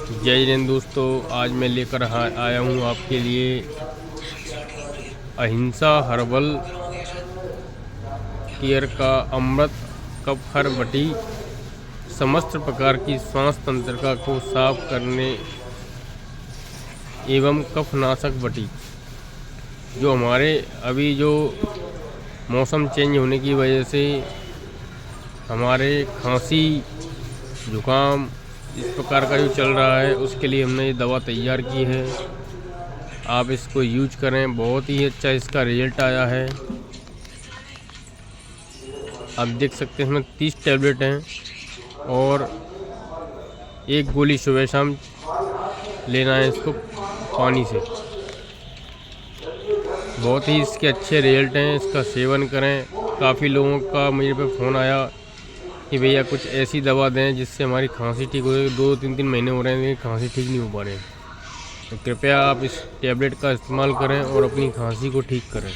जय हिंद दोस्तों, आज मैं लेकर आया हूँ आपके लिए अहिंसा हर्बल केयर का अमृत कफ हर बटी समस्त प्रकार की श्वास तंत्रिका को साफ करने एवं कफनाशक बटी। जो हमारे अभी जो मौसम चेंज होने की वजह से हमारे खांसी जुकाम इस प्रकार का जो चल रहा है, उसके लिए हमने ये दवा तैयार की है। आप इसको यूज करें, बहुत ही अच्छा इसका रिजल्ट आया है। आप देख सकते हैं इसमें 30 टैबलेट हैं और एक गोली सुबह शाम लेना है इसको पानी से। बहुत ही इसके अच्छे रिजल्ट हैं, इसका सेवन करें। काफ़ी लोगों का मेरे पे फ़ोन आया कि भैया कुछ ऐसी दवा दें जिससे हमारी खांसी ठीक हो जाए। 2-3 महीने हो रहे हैं लेकिन खांसी ठीक नहीं हो पा रही है, तो कृपया आप इस टैबलेट का इस्तेमाल करें और अपनी खांसी को ठीक करें।